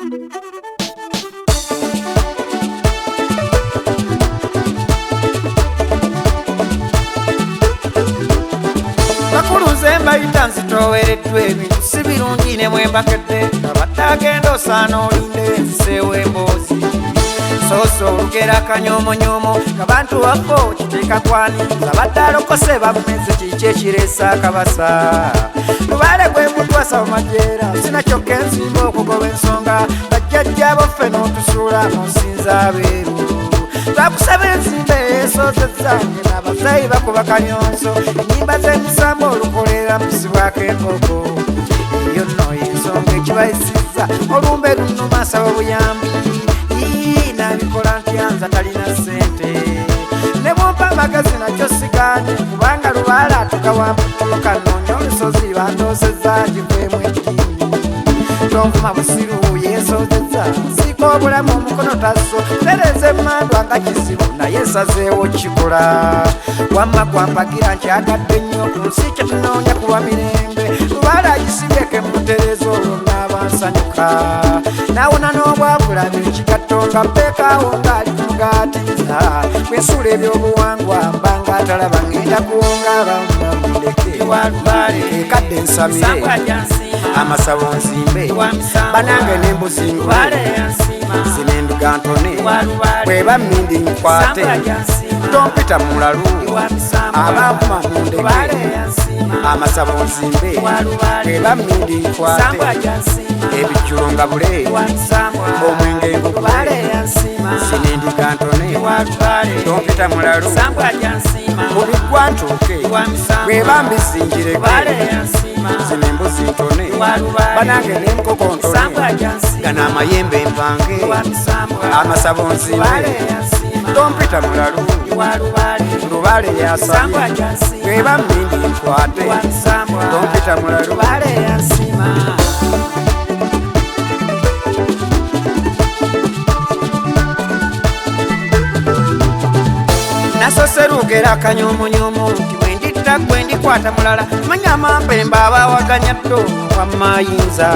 Bakuluze mbayita nzitowereddwa ebintu si birungi ne mwembakedde abatagenda osaana olinde nziseewo emboozi sooso olugera kanyomonyomo ngabantu waffe kiteeka kwaniza badde alokose bamumeze kiki ekireesa akabasa lubaale gwe mutwasa omajeera sina kyokka ensimba okugoba ensonga bajjajja baffe n'otusuula n'osinza abeeru twakusaba ensimba eyeesoozezza ng'abazeeyi bakuba kanyonso ennyimba z'emisambo olukolera musibwako enkoko eyo nno y'ensonga ekibayisizza olumbe lunnuma asaba obuyambi nabikola ntyanza talina ssente ne bwompa amagezi nakyo sigaanye kubanga lubaala atukawampoloka noonya olusozi bandoosezza givemu ekitiini tonvuma busiru yeesoozezza siika obulamu omukono tasso tereza emmandwa nga kizibu naye esazeewo kikola wamma gwampagira nkyagadde nnyo ku nsi kye tunoonya kuba mirembe lubaala agisibyeko emutereeza olwo n'abansanyuka nawona n'obwabulabe ekigatto nga mpeekaawo ng'ali ku mugaatiza bwensuula ebyobuwangwa mbanga atalaba ngenda kuwonga abamuleke ekadde ensamire amasabo nzimbe banange n'embuzi ngule zinenduga ntone bweba mmindi nkwate tompita mulalu abavuma mundeke amasabo nzimbe bweba mmindi nkwate ebijjulo nga bule omwenge ngukule zinenduga ntone tompita mulalu mubiggwa ntuuke bweba mbisingireke zino embuzi ntone banange n'enkoko ntone gana amayembe mpange amasabo nzimbe tompita mulalu lubaale yasabye bweba mmindi nkwate tompita mulalu nasose lugera kanyomonyomo nti bwendidda gwe ndikwata mulala manya amampembe abawaganya ddo wammayinza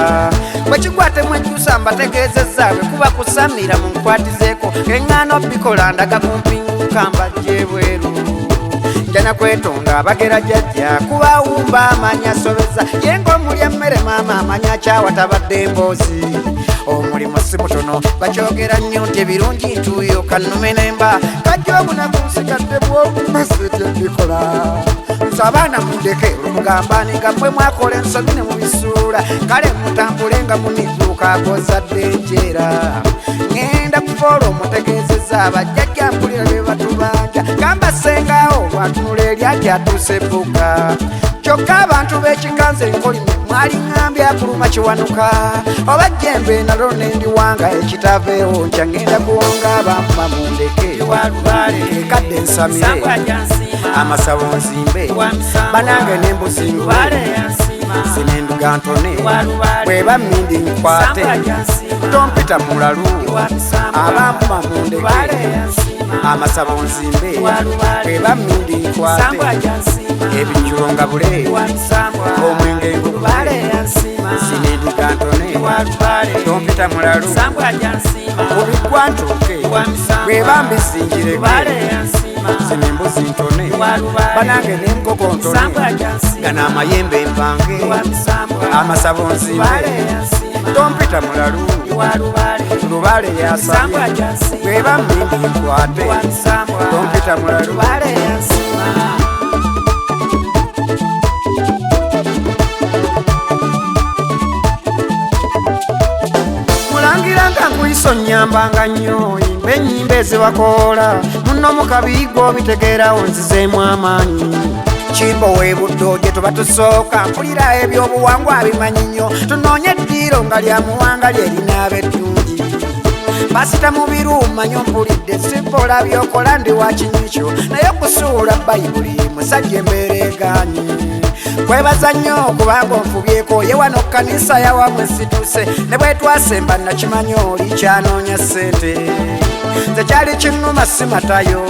bwekikwatemu ekyusa mbategeezezza bwe kuba kusamira mu nkwatizeeko eŋŋaano bikola ndaga kumpinguka mbajje bweru jana kwetonga abagera jjajja kubawumba amanya asobeza yenga omuli emmere maama amanya kyawatabadde emboozi omulimu si mutono bakyogera nnyo nti ebirungi ntuuyo kannume nemba kajja obunaku nsigadde bwobumasetyebikola nze abaana mundeke olumugambani nga mmwe mwakola ensobi ne mubisuula kale mutambule nga munizuuka agozadde enjeera ŋŋenda kufoolo omutegeezezza abajjajja mpulira bye batubanja gamba sengaawo bwatunula eryajja atuuse ebbuga kyokka abantu b'ekiganze enkolime mwali ŋŋambye akuluma kiwanuka oba jjembe nalo nendiwanga ekitaveewo nkya ŋŋenda kuwonga abampa mundeke ekadde ensamire amasabo nzimbe banange n'embuzi ngule zinenduga ntone bweba mmindi nkwate tompita mulalu abampa mundeke amasabo nzimbe bweba mmindi nkwate ebijjulo nga bule omwenge ngukule zinenduga ntone tompita mulalu mubiggwa ntuuke bweba mbisingireke zino embuzi ntone banange n'enkoko ntone gana amayembe mpange amasabo nzimbe tompita mulalu lubaale yasabye bweba mmindi nkwate tompita mulalu mulangiranga nkuyisa onnyambanga nnyo imba ennyimba eziwakoola muno mukabiigo bitegeerawo nzizeemu amaanyi kimbo weebuddo gye tuba tusooka mpulira ebyobuwangwa bimanyi nnyo tunoonye eddiiro nga lya muwanga lyerina abeddungi basita mu biruuma nnyo mpulidde sipola byokola ndi wa kinyikyo naye okusuula bayibuli musajja embeera egaanyi kwebaza nnyo kubanga onfubyeko ye wano kkanisa yawamwe situuse ne bwe twasemba nakimanyi oli kyanoonya ssente nze kyali kinnuma si matayo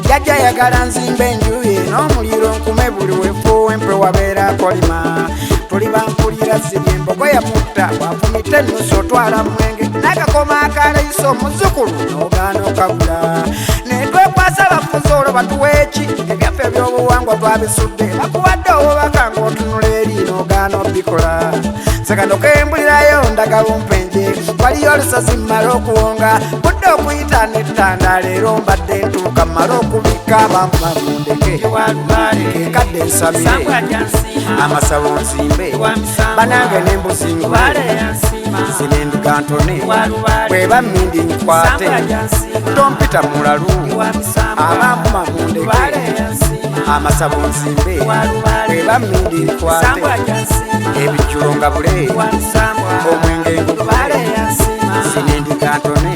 jjajja yagala nzimba enjuye n'omuliro nkume buli wefu empe wabeera kolima tuli bampulira ziri embogo yamutta bwafumita ennusu otwala mwenge nakakoma akaleisa omuzukulu n'ogaana okagula netwekwasa bafuzi olwo batuweeki ebyaffe ebyobuwangwa twabisudde bakuwadde obubaka ng'otunula eri n'ogaana obikola sekano kembulirayo ndaga bumpenje waliyo olusozi mmala okuwonga budde okuyita nettanda leero mbadde ntuuka mmala okubika bamumundeke kekadde nsabire amasabo nsimbe banange nembuzi ngule zinendiga ntone bweba mmindi nkwate tompita mulalu abamuma mundeke amasabo nsimbe bweba mmindi nkwate ebijjulo nga bule omwenge ngubale zinendiga ntone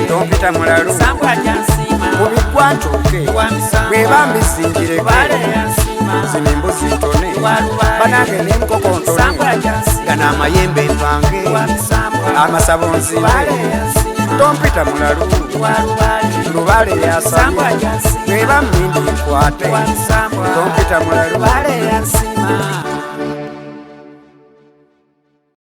tompita mulalu kubigwa ntuuke bweba mbisingireke zino embuzi ntone banange nenkoko ntone gana amayembe mpange amasabo nzimbe tompita mulalu lubale yasamye bweba mmindi nkwate tompita mulalu